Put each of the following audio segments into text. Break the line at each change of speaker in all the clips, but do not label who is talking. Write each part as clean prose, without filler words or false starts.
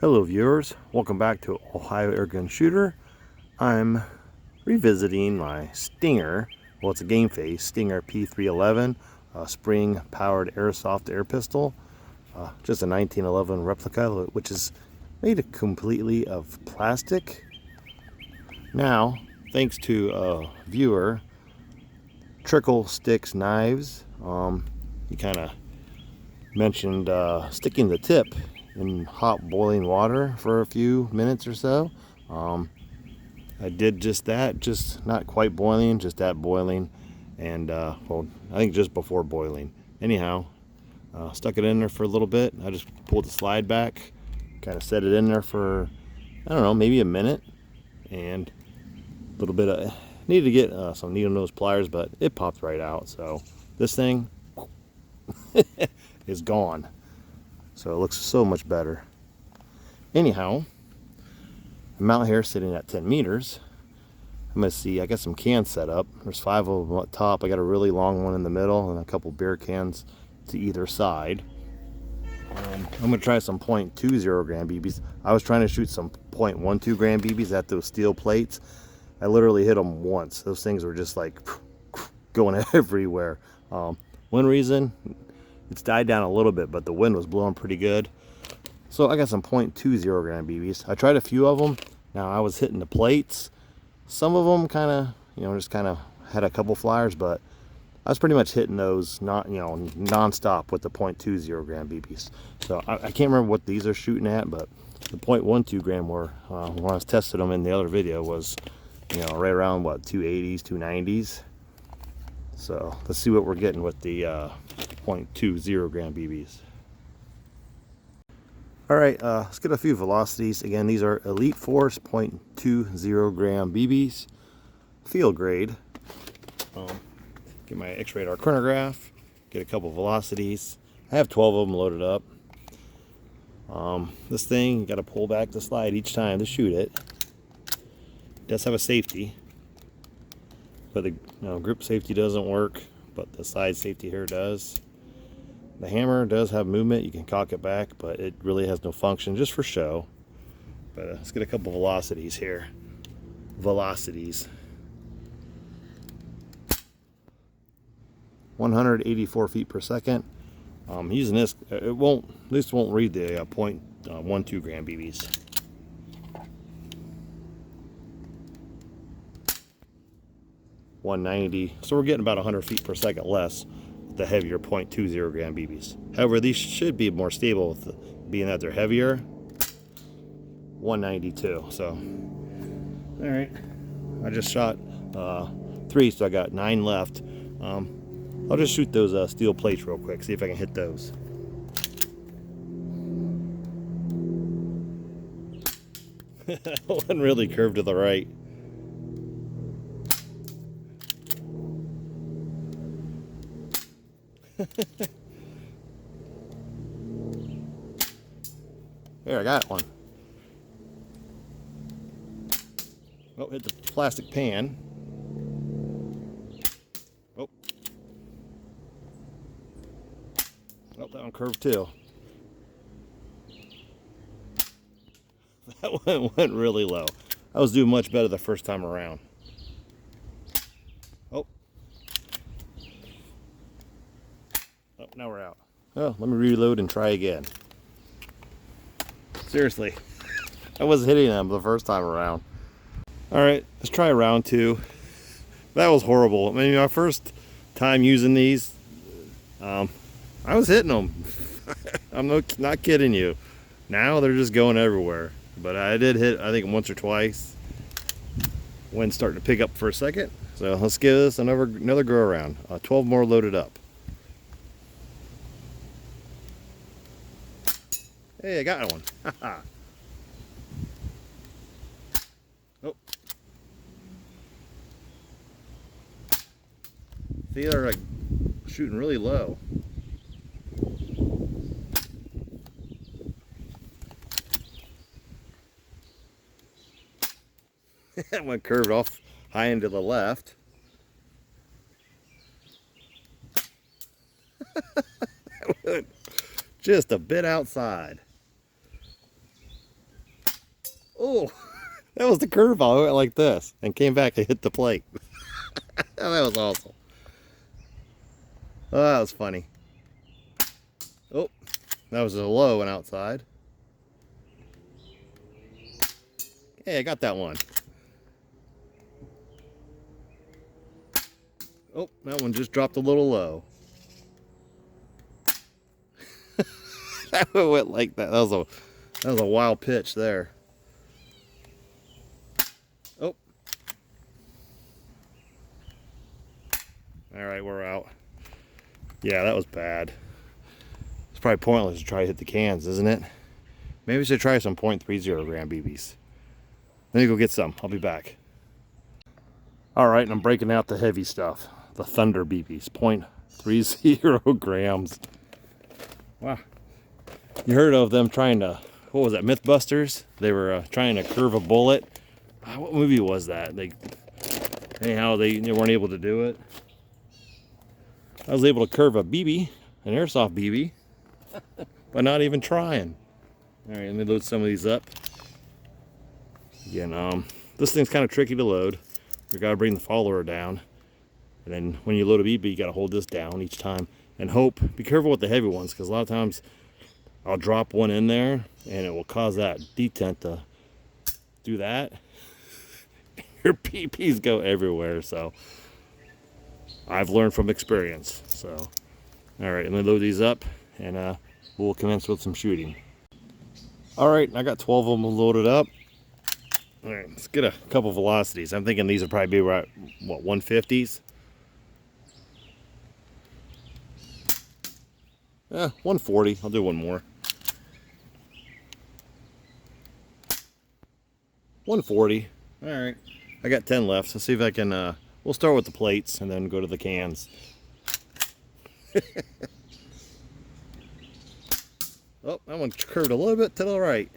Hello viewers, welcome back to Ohio Airgun Shooter. I'm revisiting my Stinger, well it's a Game Face, Stinger P311, spring powered airsoft air pistol. Just a 1911 replica, which is made completely of plastic. Now, thanks to a viewer, Trickle Sticks Knives, he kind of mentioned sticking the tip in hot boiling water for a few minutes or so. I did just that, just not quite boiling, just at boiling, and well, I think just before boiling. Anyhow, stuck it in there for a little bit. I just pulled the slide back, kind of set it in there for, I don't know, maybe a minute, and a little bit of, needed to get some needle nose pliers, but it popped right out. So this thing is gone. So it looks so much better. Anyhow, I'm out here sitting at 10 meters. I'm gonna see, I got some cans set up. There's 5 of them up top. I got a really long one in the middle and a couple beer cans to either side. I'm gonna try some .20 gram BBs. I was trying to shoot some .12 gram BBs at those steel plates. I literally hit them once. Those things were just like going everywhere. One reason, it's died down a little bit, but the wind was blowing pretty good. So I got some .20 gram BBs. I tried a few of them. Now I was hitting the plates. Some of them kind of, just kind of had a couple flyers, but I was pretty much hitting those non-stop with the .20 gram BBs. So I can't remember what these are shooting at, but the .12 gram were, when I was testing them in the other video, was, right around what, 280s, 290s. So let's see what we're getting with the .20 gram BBs. All right, let's get a few velocities. Again, these are Elite Force .20 gram BBs, field grade. Get my X-Radar chronograph, get a couple velocities. I have 12 of them loaded up. This thing, you got to pull back the slide each time to shoot it. It does have a safety, but the grip safety doesn't work, but the side safety here does. The hammer does have movement. You can cock it back, but it really has no function, just for show. But let's get a couple velocities here. Velocities. 184 feet per second. Using this, this won't read the .12 gram BBs. .190. So we're getting about 100 feet per second less the heavier .20 gram BBs. However, these should be more stable with being that they're heavier. 192. So, all right. I just shot 3, so I got 9 left. I'll just shoot those steel plates real quick, see if I can hit those. One really curved to the right. There, I got one. Oh, hit the plastic pan. Oh, that one curved too. That one went really low. I was doing much better the first time around. Oh, now we're out. Oh, let me reload and try again. Seriously, I wasn't hitting them the first time around. All right, let's try round 2. That was horrible. I mean, my first time using these, I was hitting them. I'm not kidding you. Now they're just going everywhere. But I did hit, I think, once or twice. Wind's starting to pick up for a second. So let's give this another go around. 12 more loaded up. Hey, I got one. Oh. See, they're like shooting really low. That one curved off high into the left. Just a bit outside. Oh, that was the curveball. I went like this and came back and hit the plate. Oh, that was awesome. Oh, that was funny. Oh, that was a low and outside. Hey, I got that one. Oh, that one just dropped a little low. That one went like that. That was a wild pitch there. Oh. All right, we're out. Yeah, that was bad. It's probably pointless to try to hit the cans, isn't it? Maybe we should try some .30 gram BBs. Let me go get some. I'll be back. All right, and I'm breaking out the heavy stuff. The Thunder BBs, .30 grams. Wow. You heard of them trying to, what was that, Mythbusters? They were trying to curve a bullet. What movie was that? Anyhow, they weren't able to do it. I was able to curve a BB, an airsoft BB, but not even trying. All right, let me load some of these up. Again, this thing's kind of tricky to load. You gotta bring the follower down. And then when you load a BB, you gotta hold this down each time and hope. Be careful with the heavy ones, because a lot of times I'll drop one in there and it will cause that detent to do that. Your BBs go everywhere, so I've learned from experience. So, all right, let me load these up and we'll commence with some shooting. All right, I got 12 of them loaded up. All right, let's get a couple velocities. I'm thinking these will probably be right, what, 150s? Yeah, 140. I'll do one more. 140. All right, I got 10 left. Let's see if I can, we'll start with the plates and then go to the cans. Oh, that one curved a little bit to the right.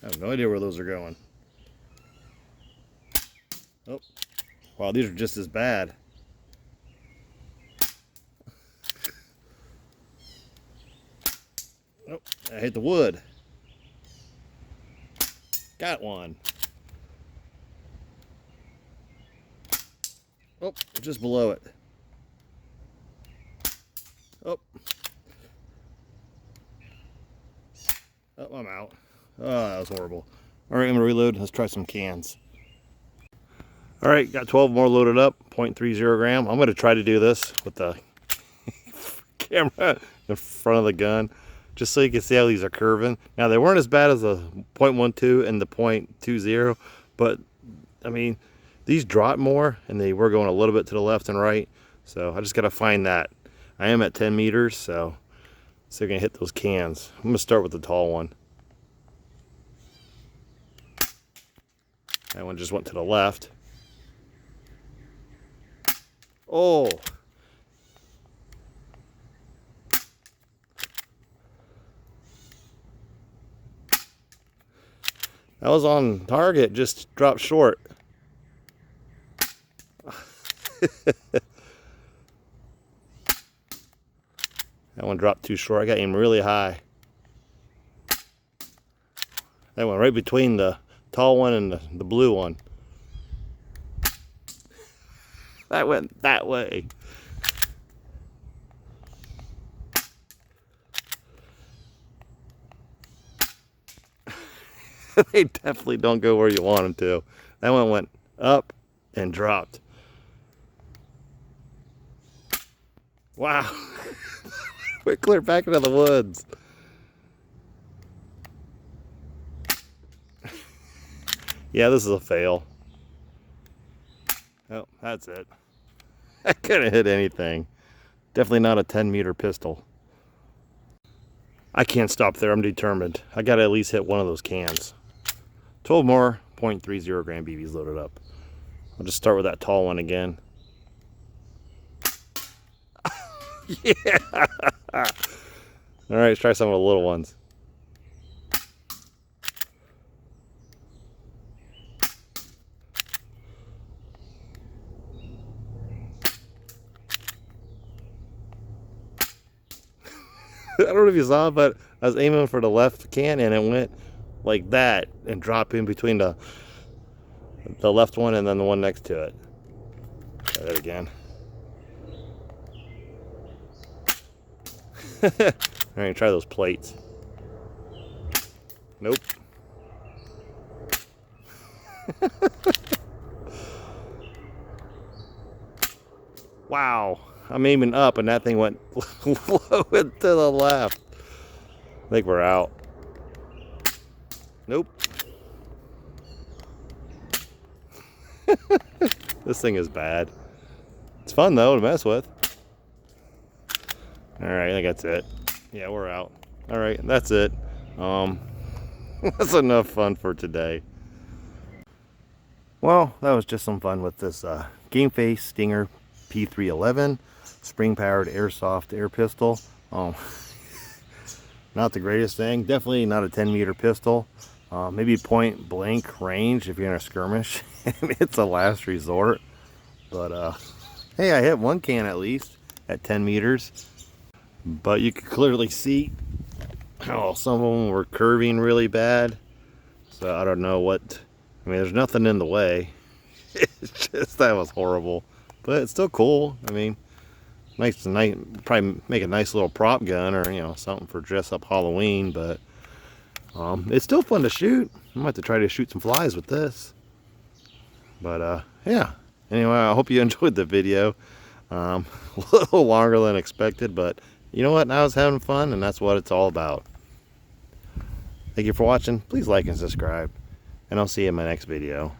I have no idea where those are going. Oh, wow, these are just as bad. Oh, I hit the wood. Got one. Oh, just below it. Oh. Oh, I'm out. Oh, that was horrible. All right, I'm gonna reload. Let's try some cans. All right, got 12 more loaded up, .30 gram. I'm gonna try to do this with the camera in front of the gun, just so you can see how these are curving. Now, they weren't as bad as the .12 and the .20, but I mean, these dropped more and they were going a little bit to the left and right. So I just gotta find that. I am at 10 meters, so we're gonna hit those cans. I'm gonna start with the tall one. That one just went to the left. Oh. That was on target, just dropped short. That one dropped too short. I got him really high. That went right between the tall one and the blue one. That went that way. They definitely don't go where you want them to. That one went up and dropped. Wow. We're clear back into the woods. Yeah, this is a fail. Oh, that's it. I couldn't hit anything. Definitely not a 10-meter pistol. I can't stop there. I'm determined. I got to at least hit one of those cans. 12 more .30 gram BBs loaded up. I'll just start with that tall one again. Yeah. All right, let's try some of the little ones. don't know if you saw, but I was aiming for the left can and it went like that and dropped in between the left one and then the one next to it. Try that again. All right, try those plates. Nope. Wow, I'm aiming up and that thing went low to the left. I think we're out. Nope. This thing is bad. It's fun though to mess with. All right, I think that's it. Yeah, we're out. All right, that's it. That's enough fun for today. Well, that was just some fun with this Game Face Stinger P311 spring-powered airsoft air pistol. Not the greatest thing. Definitely not a 10-meter pistol. Maybe point blank range if you're in a skirmish. It's a last resort. But hey, I hit one can at least at 10 meters. But you could clearly see how some of them were curving really bad. So I don't know what. I mean, there's nothing in the way. It's just, that was horrible. But it's still cool. I mean, nice, probably make a nice little prop gun or, you know, something for dress up Halloween. But it's still fun to shoot. I'm going to have to try to shoot some flies with this. But yeah. Anyway, I hope you enjoyed the video. A little longer than expected, but you know what? I was having fun, and that's what it's all about. Thank you for watching. Please like and subscribe, and I'll see you in my next video.